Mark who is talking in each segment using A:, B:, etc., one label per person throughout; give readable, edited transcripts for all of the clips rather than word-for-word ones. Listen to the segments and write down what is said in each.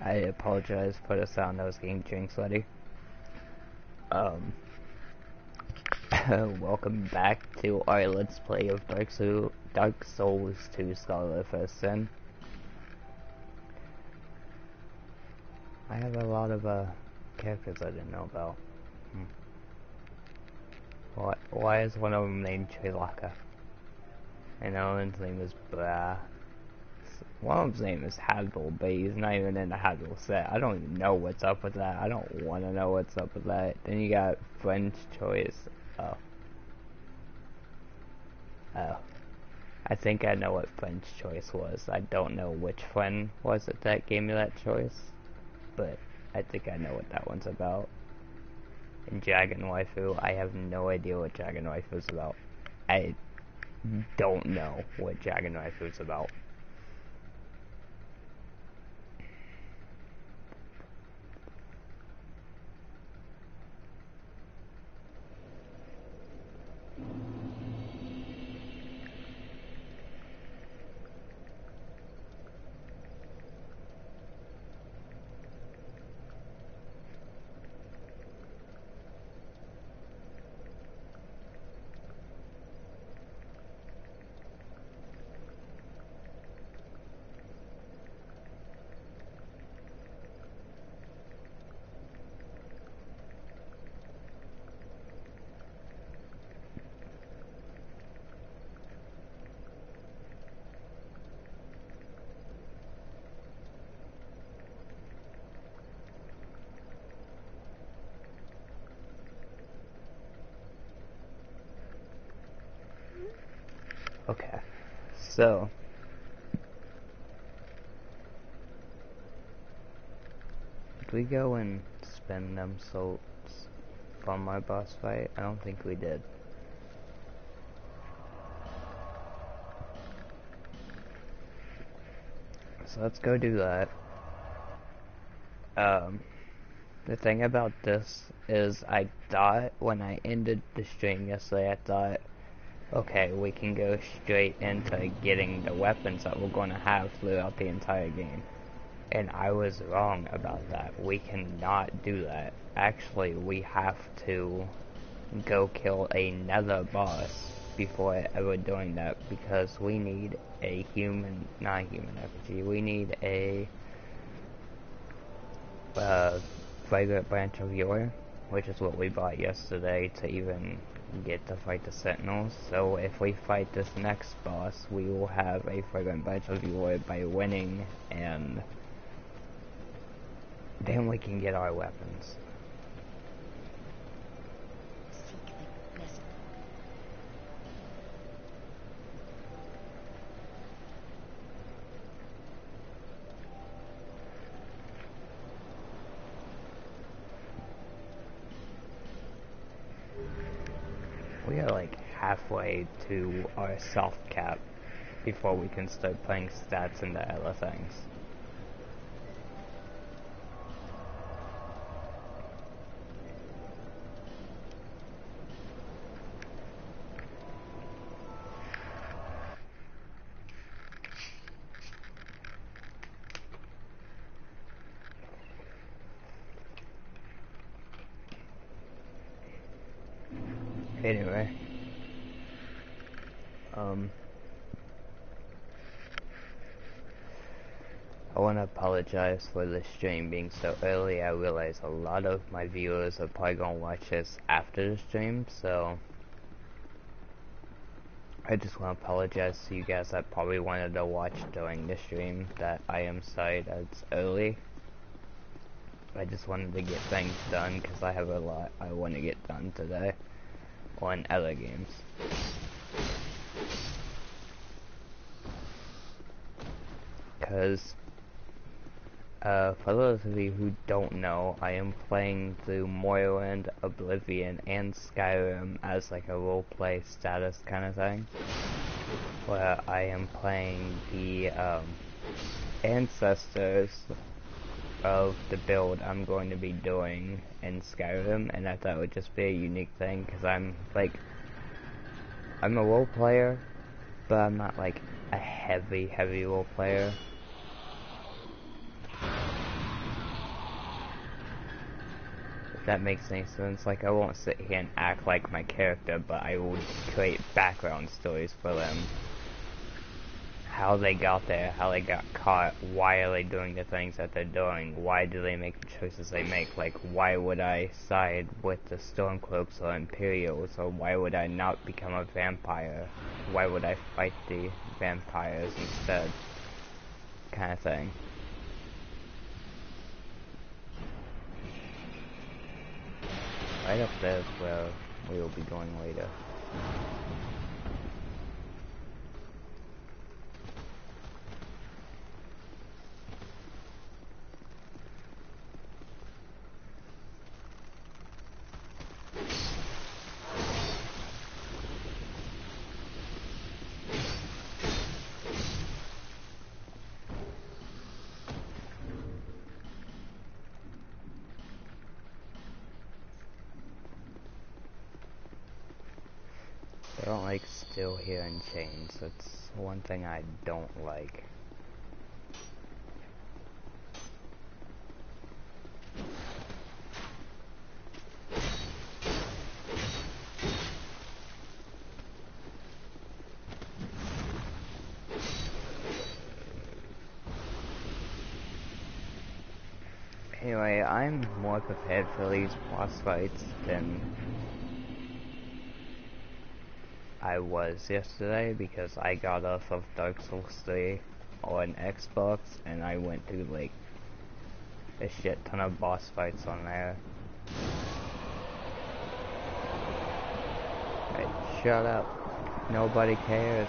A: I apologize for the sound. I was getting drinks ready. Um, welcome back to our Let's Play of Dark Souls 2 Scholar First Sin. I have a lot of characters I didn't know about. Why is one of them named Trilaka? And the other one's name is Blah. One of them's name is Hadl, but he's not even in the Hadl set. I don't even know what's up with that. I don't want to know what's up with that. Then you got French Choice. Oh. Oh. I think I know what French Choice was. I don't know which friend was it that gave me that choice. But I think I know what that one's about. And Dragon Waifu, I have no idea what Dragon Waifu is about. I don't know what Dragon Waifu is about. Okay, so did we go and spend them salts from my boss fight? I don't think we did. So let's go do that. The thing about this is I thought when I ended the stream yesterday, I thought, okay, we can go straight into getting the weapons that we're going to have throughout the entire game. And I was wrong about that. We cannot do that. Actually, we have to go kill another boss before ever doing that, because we need a not human RPG, we need a fragrant branch of yore, which is what we bought yesterday to even get to fight the sentinels. So if we fight this next boss, we will have a fragrant branch of yore by winning, and then we can get our weapons. We are like halfway to our soft cap before we can start playing stats into other things. Anyway, I want to apologize for the stream being so early. I realize a lot of my viewers are probably going to watch this after the stream, so I just want to apologize to you guys that probably wanted to watch during the stream, that I am sorry that it's early. I just wanted to get things done because I have a lot I want to get done today on other games. Because for those of you who don't know, I am playing through Morrowind, Oblivion, and Skyrim as like a roleplay status kind of thing, where I am playing the ancestors of the build I'm going to be doing in Skyrim, and I thought it would just be a unique thing, because I'm a role player, but I'm not like a heavy role player. that makes any sense. Like, I won't sit here and act like my character, but I will create background stories for them. How they got there, how they got caught, why are they doing the things that they're doing, why do they make the choices they make, like, why would I side with the Stormcloaks or Imperials, or why would I not become a vampire, why would I fight the vampires instead, kind of thing. Right up there is where we will be going later. I don't like still here in chains. That's one thing I don't like. Anyway, I'm more prepared for these boss fights than I was yesterday because I got off of Dark Souls 3 on Xbox and I went through like a shit ton of boss fights on there. Right, shut up. Nobody cares.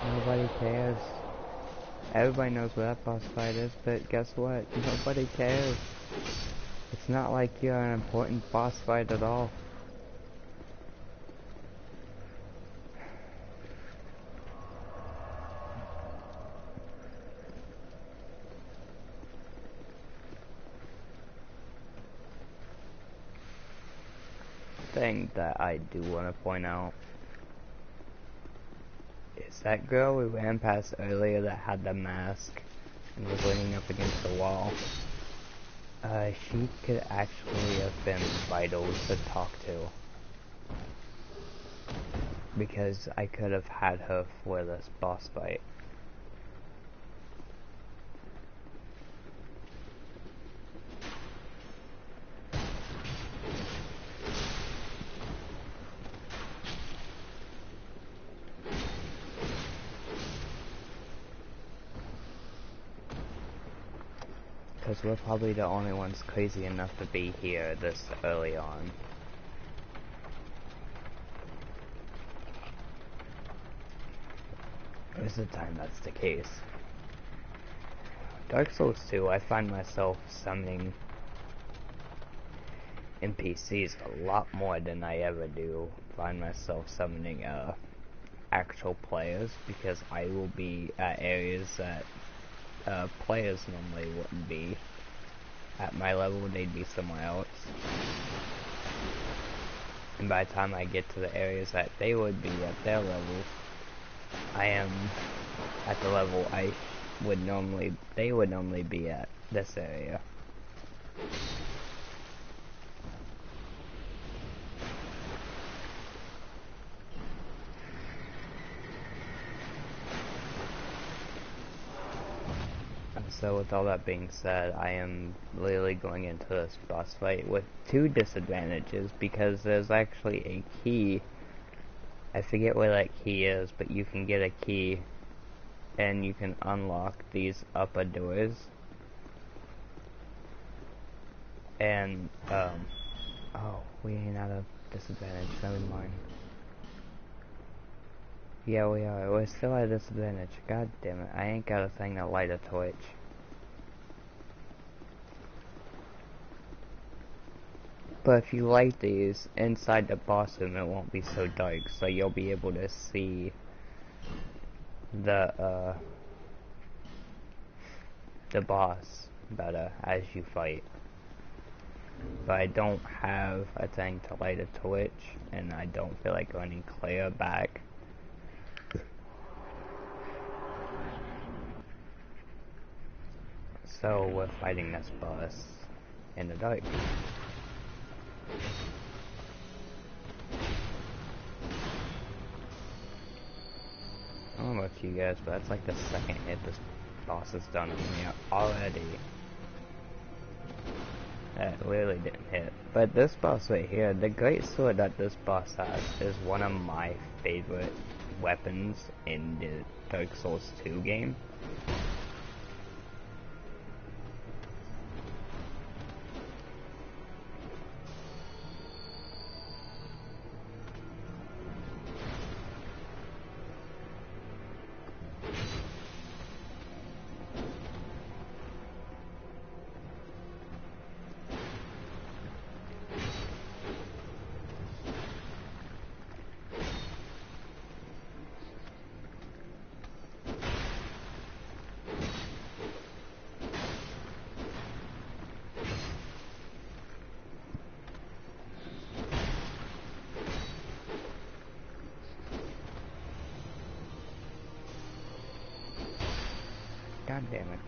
A: Nobody cares. Everybody knows what that boss fight is, but guess what? Nobody cares. It's not like you're an important boss fight at all. Thing that I do want to point out is that girl we ran past earlier that had the mask and was leaning up against the wall. She could actually have been vital to talk to, because I could have had her for this boss fight. Because we're probably the only ones crazy enough to be here this early on. Most of the time that's the case. Dark Souls 2, I find myself summoning NPCs a lot more than I ever do find myself summoning actual players, because I will be at areas that players normally wouldn't be. At my level, they'd be somewhere else. And by the time I get to the areas that they would be at their level, I am at the level they would normally be at this area. So with all that being said, I am literally going into this boss fight with 2 disadvantages, because there's actually a key. I forget where that key is, but you can get a key and you can unlock these upper doors. And, oh, we ain't at a disadvantage, never mind. Yeah, we are. We're still at a disadvantage. God damn it, I ain't got a thing to light a torch. But if you light these inside the boss room, it won't be so dark, so you'll be able to see the boss better as you fight. But I don't have a thing to light a torch, and I don't feel like running clear back. So we're fighting this boss. in the dark. I don't know about you guys, but that's like the second hit this boss has done on me already. That literally didn't hit. But this boss right here, the great sword that this boss has is one of my favorite weapons in the Dark Souls 2 game. God damn it.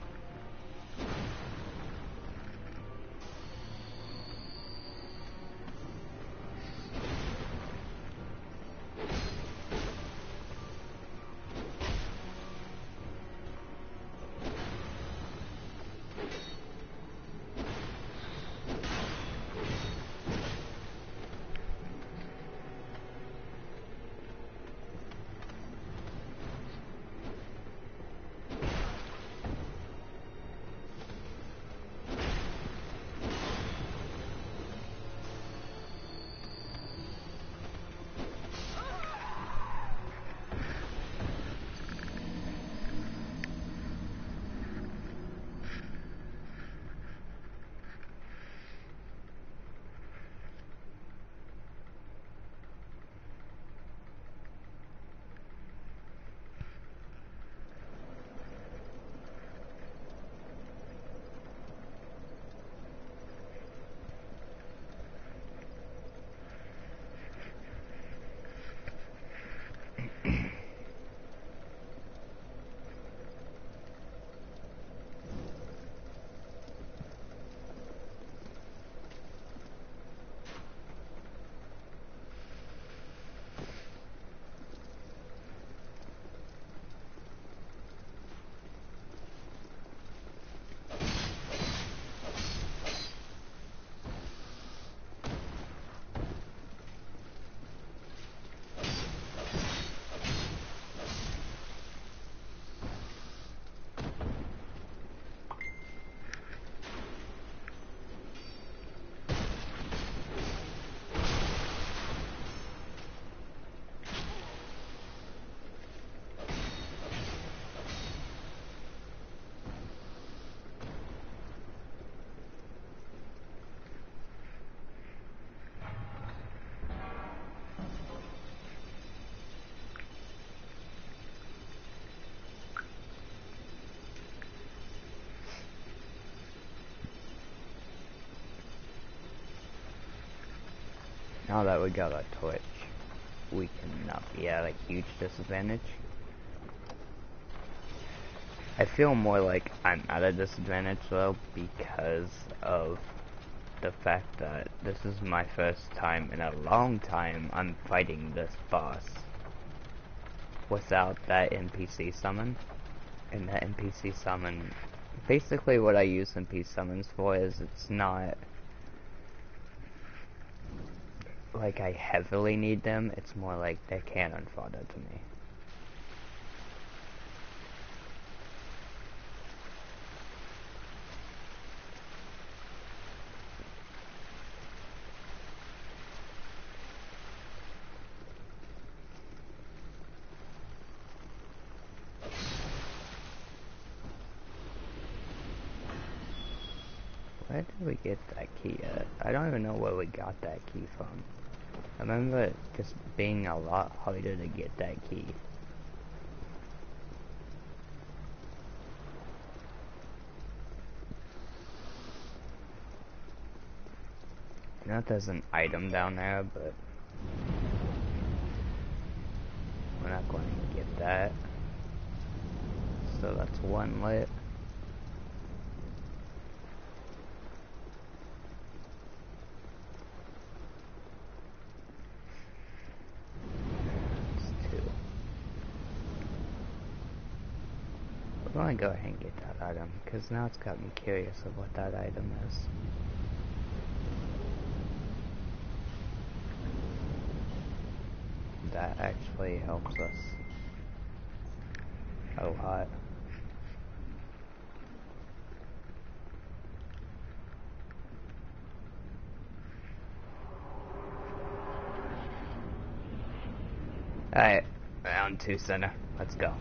A: Now that we got a torch, we cannot be at a huge disadvantage. I feel more like I'm at a disadvantage though because of the fact that this is my first time in a long time I'm fighting this boss without that NPC summon. And that NPC summon, basically what I use NPC summons for is it's not like I heavily need them, it's more like they're cannon fodder to me. Where did we get that key at? I don't even know where we got that key from. I remember it just being a lot harder to get that key. I know there's an item down there, but we're not going to get that. So that's one lit. gonna go ahead and get that item, because now it's got me curious of what that item is. That actually helps us a lot. Alright, round 2 center. Let's go.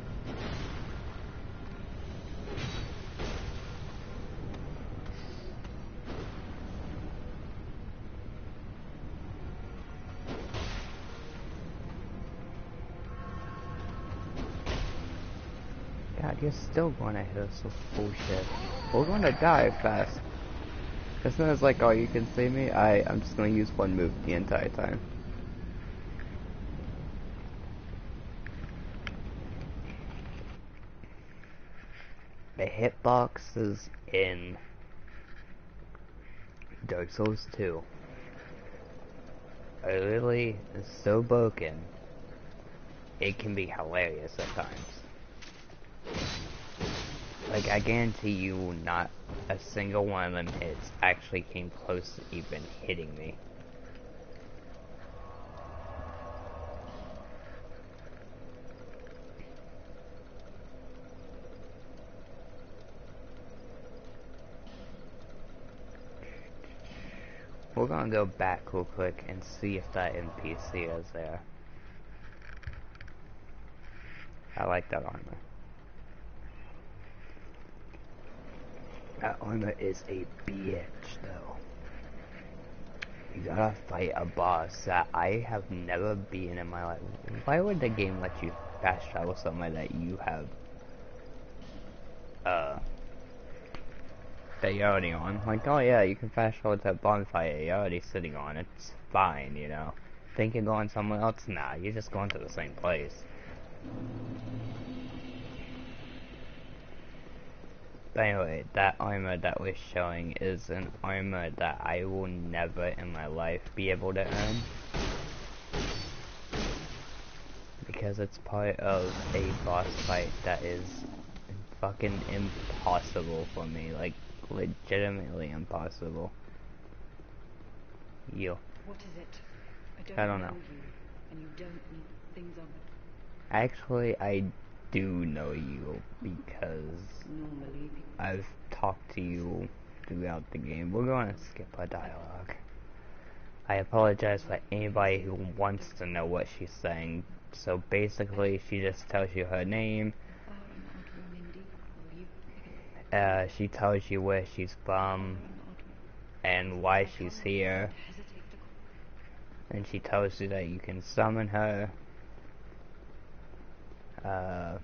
A: God, you're still gonna hit us with bullshit. We're gonna die fast. As soon as like, oh, you can see me, I'm just gonna use one move the entire time. The hitboxes in Dark Souls 2 are literally so broken, it can be hilarious at times. Like, I guarantee you not a single one of them hits actually came close to even hitting me. We're gonna go back real quick and see if that NPC is there. I like that armor. That armor is a bitch, though. You gotta fight a boss that I have never beaten in my life. Why would the game let you fast travel somewhere that you have, that you're already on? Like, oh yeah, you can fast travel to that bonfire you're already sitting on. It's fine, you know. Think you're going somewhere else? Nah, you're just going to the same place. But anyway, that armor that we're showing is an armor that I will never in my life be able to earn. Because it's part of a boss fight that is fucking impossible for me. Like, legitimately impossible. Yo.
B: What is it?
A: I don't know.
B: You, and you don't need things on it.
A: Actually, I do know you because
B: Normally,
A: I've talked to you throughout the game. We're going to skip a dialogue. I apologize for anybody who wants to know what she's saying. So basically, she just tells you her name. She tells you where she's from and why she's here. And she tells you that you can summon her. I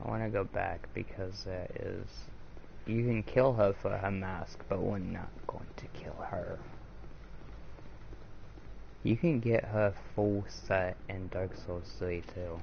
A: want to go back because there is... You can kill her for her mask, but we're not going to kill her. You can get her full set in Dark Souls 3 too.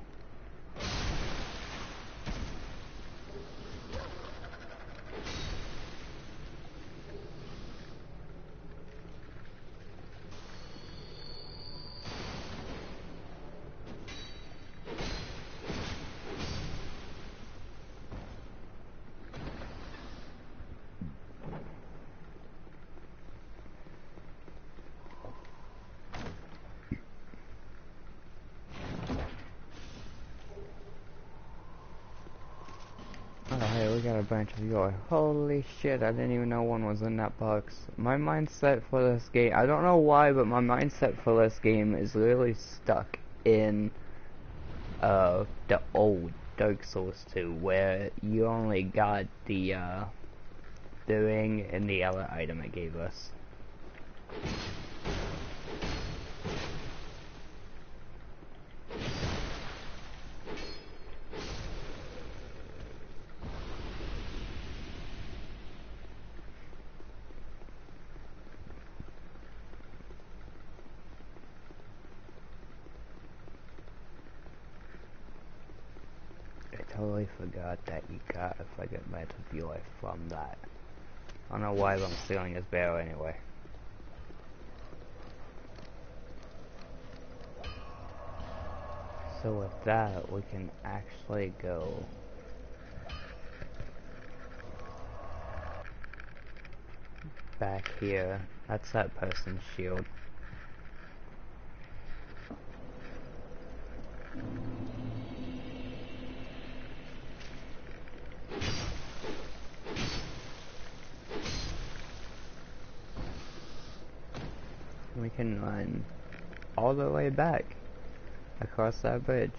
A: Oh hey, we got a bunch of yours. Holy shit, I didn't even know one was in that box. My mindset for this game, I don't know why, but my mindset for this game is literally stuck in the old Dark Souls 2, where you only got the ring and the other item it gave us. I totally forgot that you got a fragment of your life from that. I don't know why I'm stealing his barrel anyway. So with that, we can actually go back here. That's that person's shield. We can run all the way back across that bridge.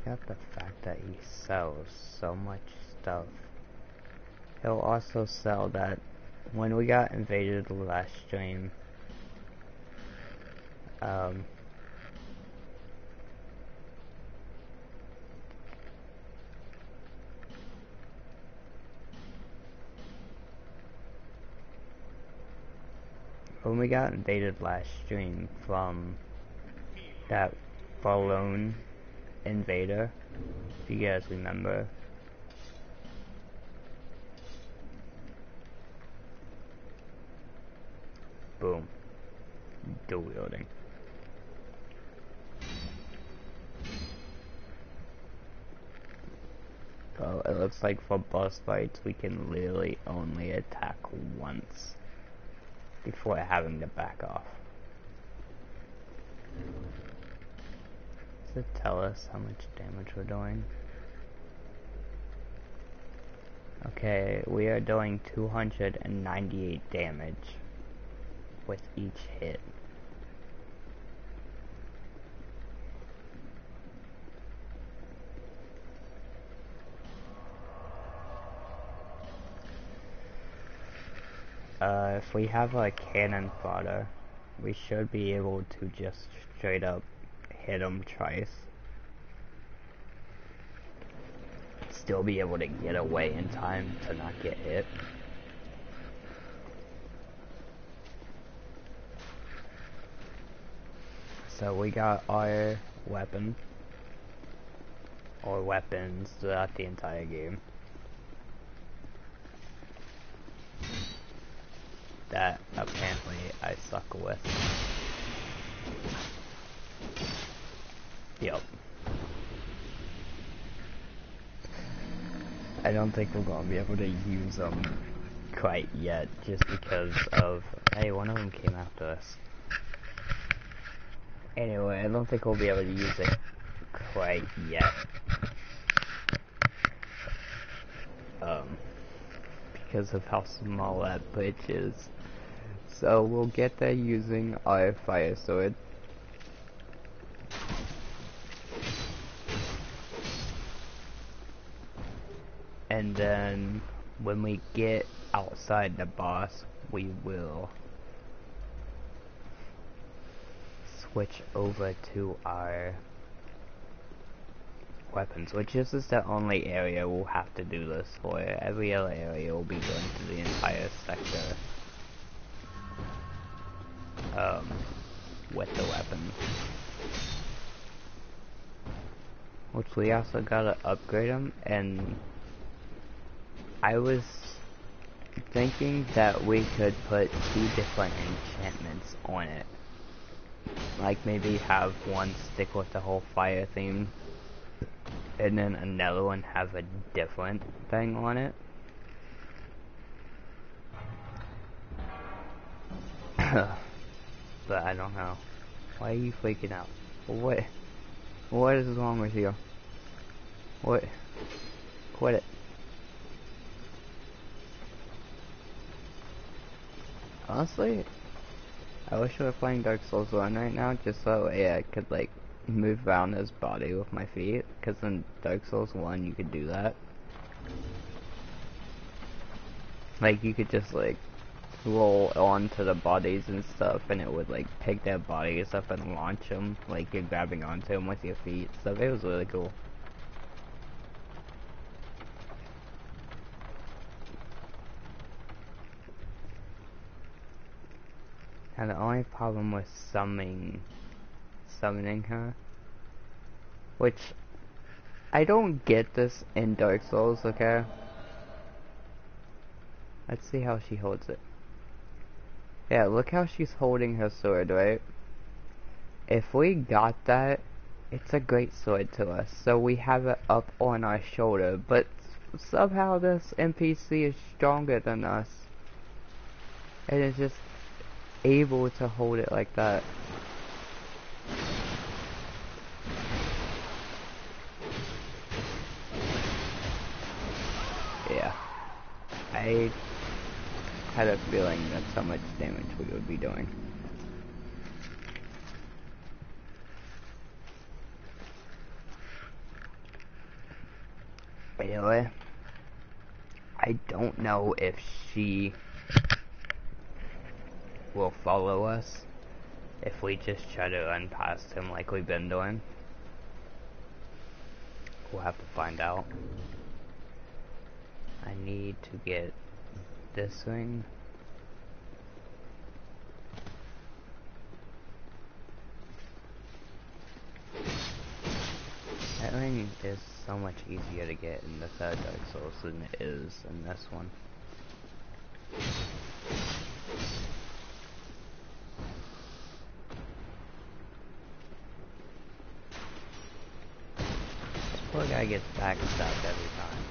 A: Got the fact that he sells so much stuff. He'll also sell that when we got invaded the last stream, when we got invaded last stream from that Falloon invader, if you guys remember. Boom. Dual wielding. So it looks like for boss fights we can literally only attack once before having to back off. Does it tell us how much damage we're doing? Okay, we are doing 298 damage with each hit. If we have a cannon fodder, we should be able to just straight up hit him twice. Still be able to get away in time to not get hit. So we got our weapon, or weapons throughout the entire game. That apparently I suck with. Yep. I don't think we're gonna be able to use them quite yet, just because of, hey, one of them came after us. Anyway, I don't think we'll be able to use it quite yet. because of how small that bridge is. So we'll get there using our fire sword. And then when we get outside the boss, we will switch over to our weapons, which is the only area we'll have to do this for. Every other area will be going to the entire sector with the weapon. Which we also gotta upgrade them, and I was thinking that we could put 2 different enchantments on it. Like maybe have one stick with the whole fire theme, and then another one have a different thing on it. But I don't know. Why are you freaking out? What is wrong with you? What? Quit it. Honestly, I wish I were playing Dark Souls 1 right now, just so I could like move around his body with my feet, because in Dark Souls 1 you could do that. Like you could just like roll onto the bodies and stuff, and it would like pick their bodies up and launch them, like you're grabbing onto them with your feet. So it was really cool. And the only problem with summoning her, which I don't get this in Dark Souls, okay? Let's see how she holds it. Yeah, look how she's holding her sword, right? If we got that, it's a great sword to us, so we have it up on our shoulder, but somehow this NPC is stronger than us, and is just able to hold it like that. Yeah, I had a feeling that's how much damage we would be doing. Anyway, I don't know if she will follow us if we just try to run past him like we've been doing. We'll have to find out. I need to get this thing. That ring is so much easier to get in the third Dark Souls than it is in this one. This poor guy gets backstabbed every time.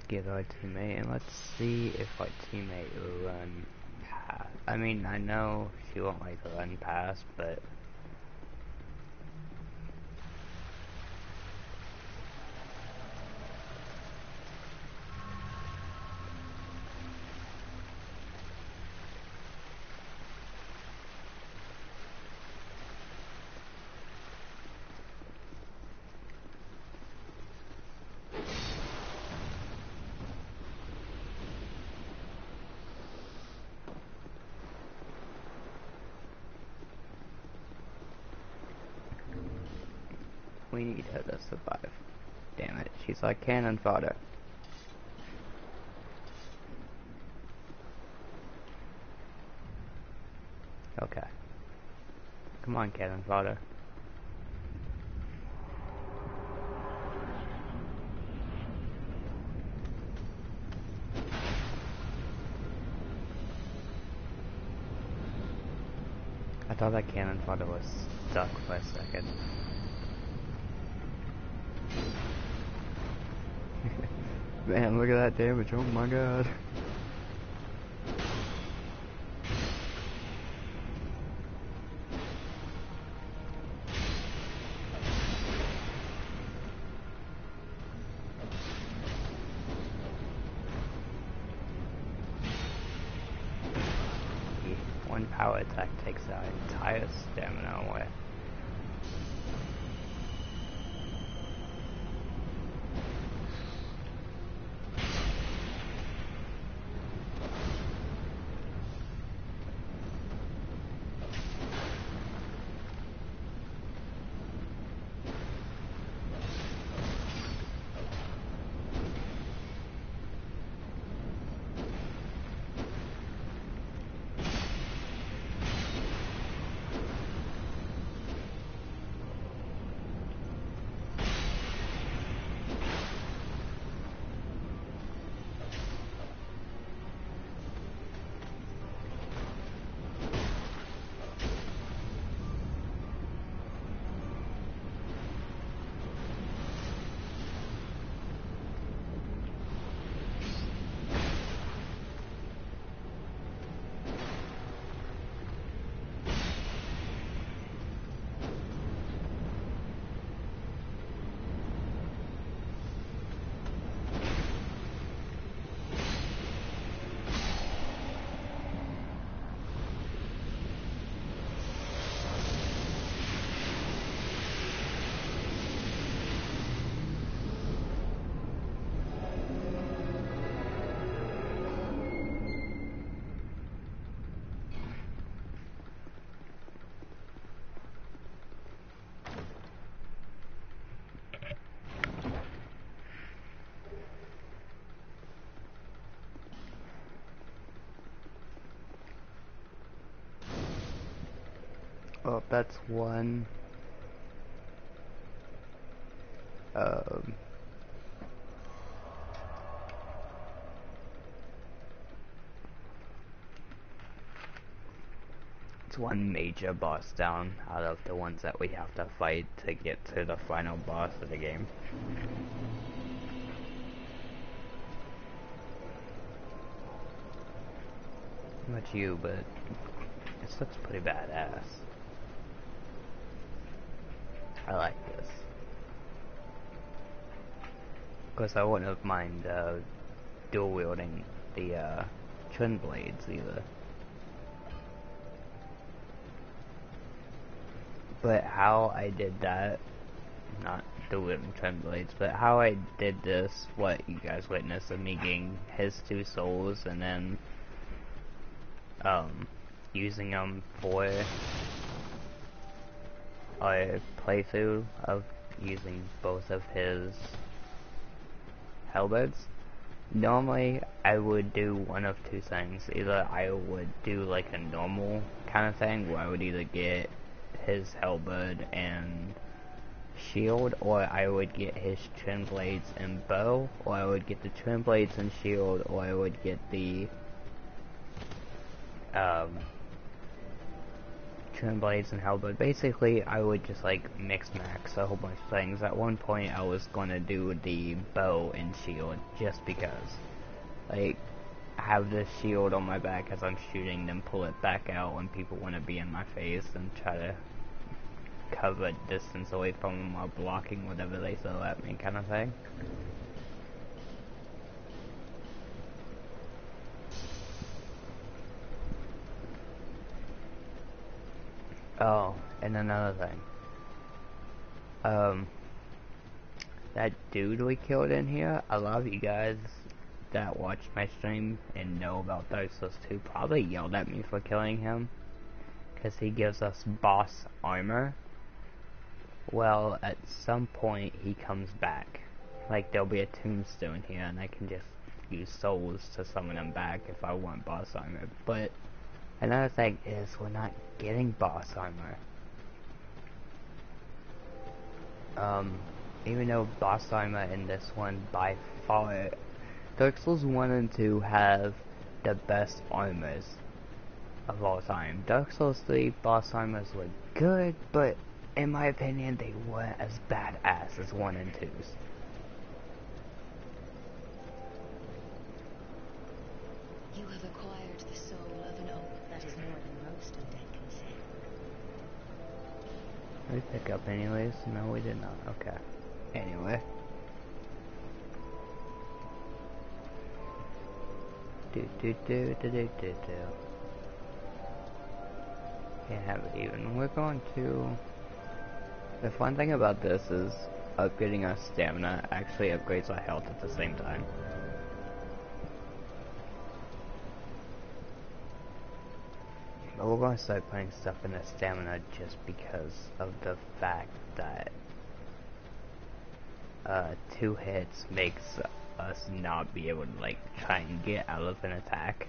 A: Get our teammate, and let's see if our teammate will run past. I mean, I know she won't like run past, but We need her to survive. Damn it, she's like cannon fodder. Okay. Come on, cannon fodder. I thought that cannon fodder was stuck for a second. Man, look at that damage, oh my god. One power attack takes our entire stamina away. Oh, that's one. It's one major boss down out of the ones that we have to fight to get to the final boss of the game. Not you, but it looks pretty badass. I like this. Of course, I wouldn't have mind dual wielding the twin blades either. But how I did that, not dual wielding twin blades, but how I did this, what you guys witnessed of me getting his 2 souls and then using them for a playthrough of using both of his halberds. Normally, I would do one of 2 things. Either I would do like a normal kind of thing where I would either get his halberd and shield, or I would get his twin blades and bow, or I would get the twin blades and shield, or I would get the twin blades and halberd. Basically, I would just like mix max a whole bunch of things. At one point, I was gonna do the bow and shield just because, like, have this shield on my back as I'm shooting, then pull it back out when people want to be in my face and try to cover distance away from them while blocking whatever they throw at me, kind of thing. Oh, and another thing. That dude we killed in here, a lot of you guys that watch my stream and know about Dark Souls 2 probably yelled at me for killing him, because he gives us boss armor, Well, at some point he comes back. Like, there'll be a tombstone here, and I can just use souls to summon him back if I want boss armor. But another thing is, we're not getting boss armor. Even though boss armor in this one, by far, Dark Souls 1 and 2 have the best armors of all time. Dark Souls 3 boss armors were good, but in my opinion, they weren't as badass as 1 and 2's.
C: You have acquired the soul of an oak that is more than most undead can say.
A: Did we pick up anyways? No, we did not. Okay. Anyway. Can't have it even. We're going to... The fun thing about this is upgrading our stamina actually upgrades our health at the same time. But we're going to start putting stuff in the stamina just because of the fact that 2 hits makes us not be able to like try and get out of an attack.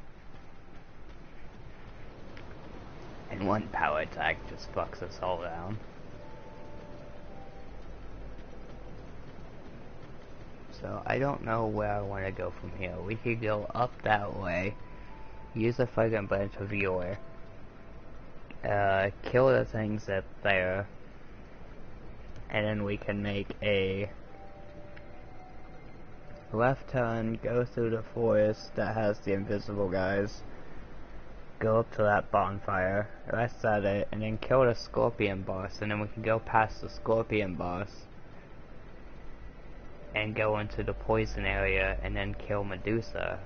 A: And 1 power attack just fucks us all down. So I don't know where I want to go from here. We could go up that way, use the Fragrant Branch of Yore, kill the things up there, and then we can make a left turn, go through the forest that has the invisible guys, go up to that bonfire, rest at it, and then kill the scorpion boss, and then we can go past the scorpion boss and go into the poison area and then kill Medusa.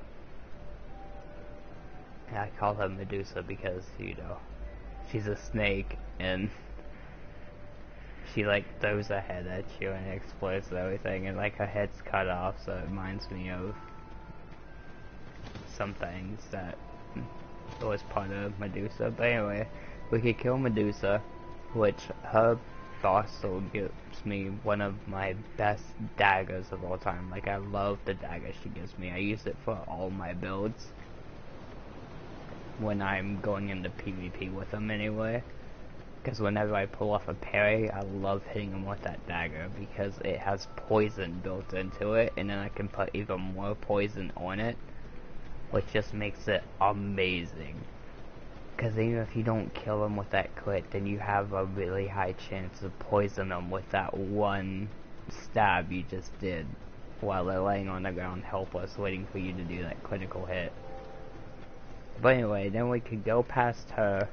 A: And I call her Medusa because, you know, she's a snake and she like throws her head at you and explodes and everything, and like her head's cut off, so it reminds me of some things that was part of Medusa. But anyway, we could kill Medusa, which her boss sword gives me one of my best daggers of all time. Like, I love the dagger she gives me. I use it for all my builds when I'm going into PvP with them anyway. Because whenever I pull off a parry, I love hitting them with that dagger because it has poison built into it, and then I can put even more poison on it, which just makes it amazing. Because even if you don't kill them with that crit, then you have a really high chance of poison them with that one stab you just did while they're laying on the ground helpless, waiting for you to do that critical hit. But anyway, then we could go past her,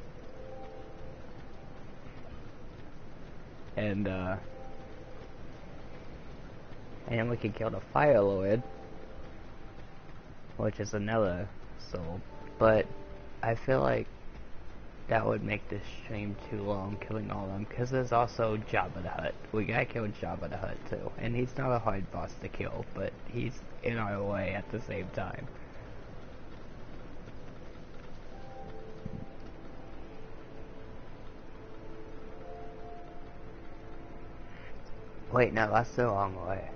A: and then we could kill the Fire Lord, which is another soul. But I feel like that would make this stream too long, killing all of them, because there's also Jabba the Hutt. We gotta kill Jabba the Hutt too, and he's not a hard boss to kill, but he's in our way at the same time. Wait, no, that's the wrong way.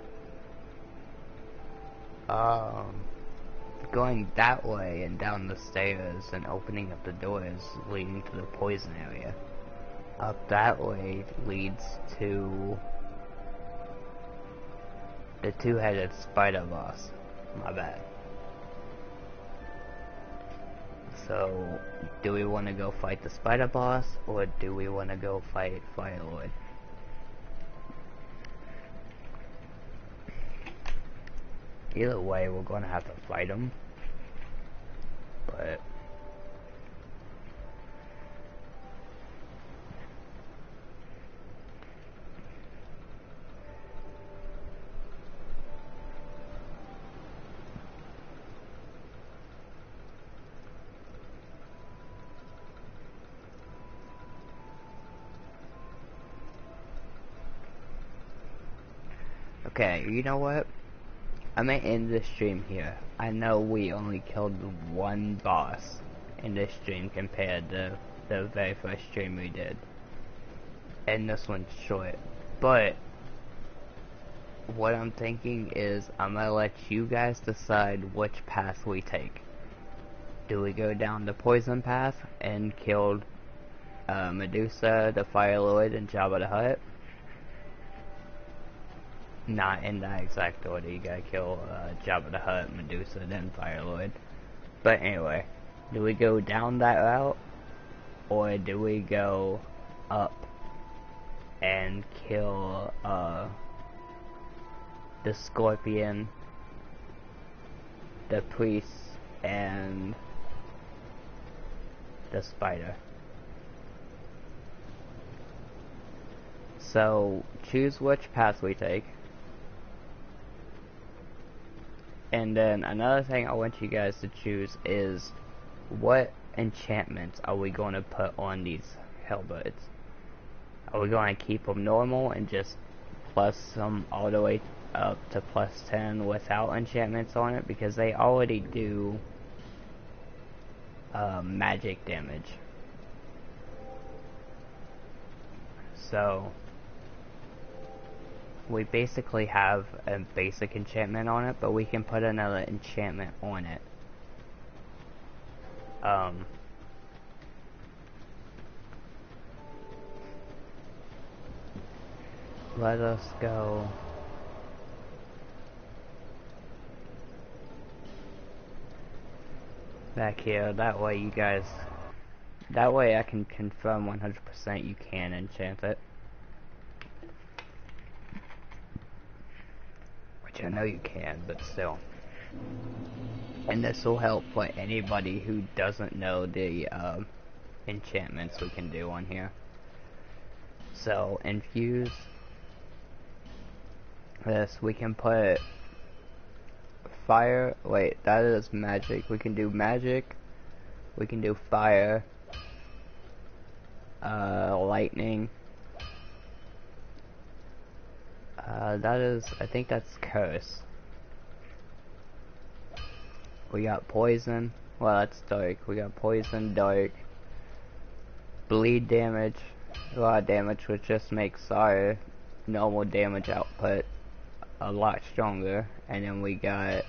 A: Going that way and down the stairs and opening up the doors leading to the poison area. Up that way leads to the 2-headed spider boss. My bad. So, do we want to go fight the spider boss, or do we want to go fight Fire Lord? Either way, we're going to have to fight him. But okay, you know what? I may end this stream here. I know we only killed 1 boss in this stream compared to the very first stream we did. And this one's short. But what I'm thinking is I'm gonna let you guys decide which path we take. Do we go down the poison path and kill Medusa, the Fire Lord, and Jabba the Hutt? Not in that exact order. You gotta kill Jabba the Hutt, Medusa, then Fire Lord. But anyway, do we go down that route, or do we go up and kill the Scorpion, the Priest, and the Spider? So choose which path we take. And then another thing I want you guys to choose is what enchantments are we going to put on these Hellbirds? Are we going to keep them normal and just plus them all the way up to plus 10 without enchantments on it? Because they already do magic damage. So we basically have a basic enchantment on it, but we can put another enchantment on it. Let us go back here. That way you guys, that way I can confirm 100% you can enchant it. Which I know you can, but still. And this will help for anybody who doesn't know the enchantments we can do on here. So, infuse this. We can put fire. Wait, that is magic. We can do magic. We can do fire. Lightning. That is, I think that's curse. We got poison. Well, that's dark. We got poison, dark, bleed damage, a lot of damage, which just makes our normal damage output a lot stronger. And then we got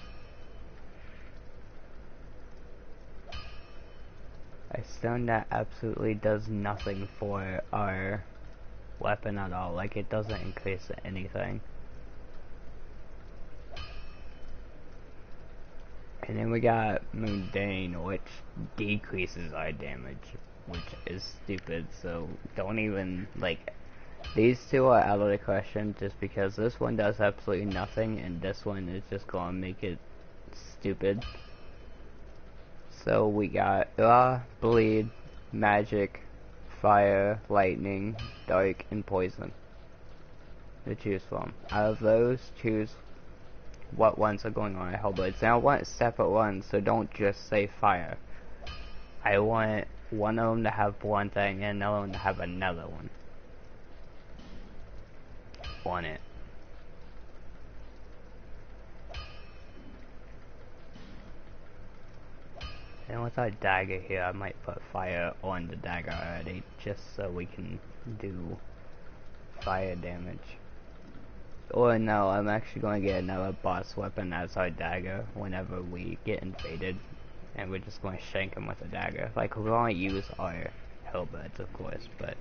A: a stun that absolutely does nothing for our weapon at all. Like, it doesn't increase anything. And then we got Mundane, which decreases our damage, which is stupid. So don't even, like, these two are out of the question just because this one does absolutely nothing and this one is just gonna make it stupid. So we got bleed, magic, fire, lightning, dark, and poison to choose from. Out of those, choose what ones are going on at Hellblades. Now I want separate ones, so don't just say fire. I want one of them to have one thing and another one to have another one on it. And with our dagger here, I might put fire on the dagger already, just so we can do fire damage. Or no, I'm actually going to get another boss weapon as our dagger whenever we get invaded. And we're just going to shank them with a dagger. Like, we're going to use our Hellbirds, of course, but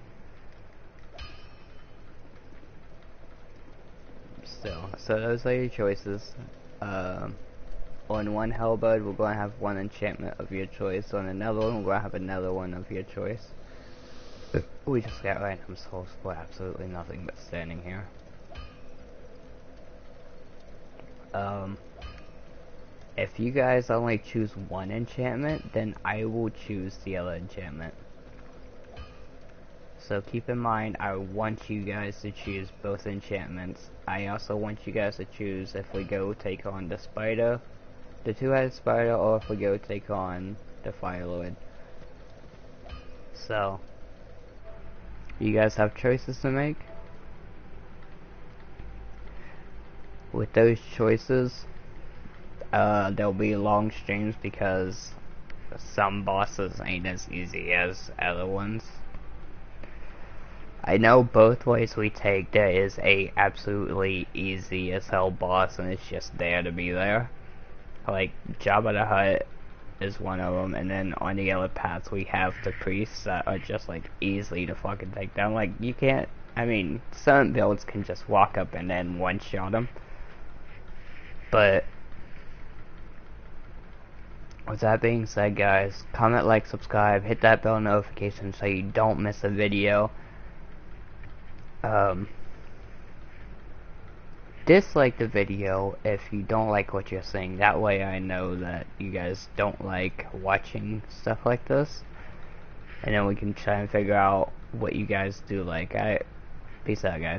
A: still. So those are your choices. On one Hellbird, we're going to have one enchantment of your choice. On another one, we're going to have another one of your choice. We just got random souls for absolutely nothing but standing here. If you guys only choose one enchantment, then I will choose the other enchantment. So keep in mind, I want you guys to choose both enchantments. I also want you guys to choose if we go take on the spider, the two-headed spider, or if we go take on the Fire Lord. So, you guys have choices to make. With those choices, there'll be long streams because some bosses ain't as easy as other ones. I know both ways we take, there is a absolutely easy as hell boss, and it's just there to be there. Like, Jabba the Hutt is one of them, and then on the other paths we have the priests that are just like easily to fucking take down. Like, you can't, I mean, some builds can just walk up and then one-shot them. But with that being said, guys, comment, like, subscribe, hit that bell notification so you don't miss a video. Dislike the video if you don't like what you're seeing. That way I know that you guys don't like watching stuff like this. And then we can try and figure out what you guys do like. Peace out, guys.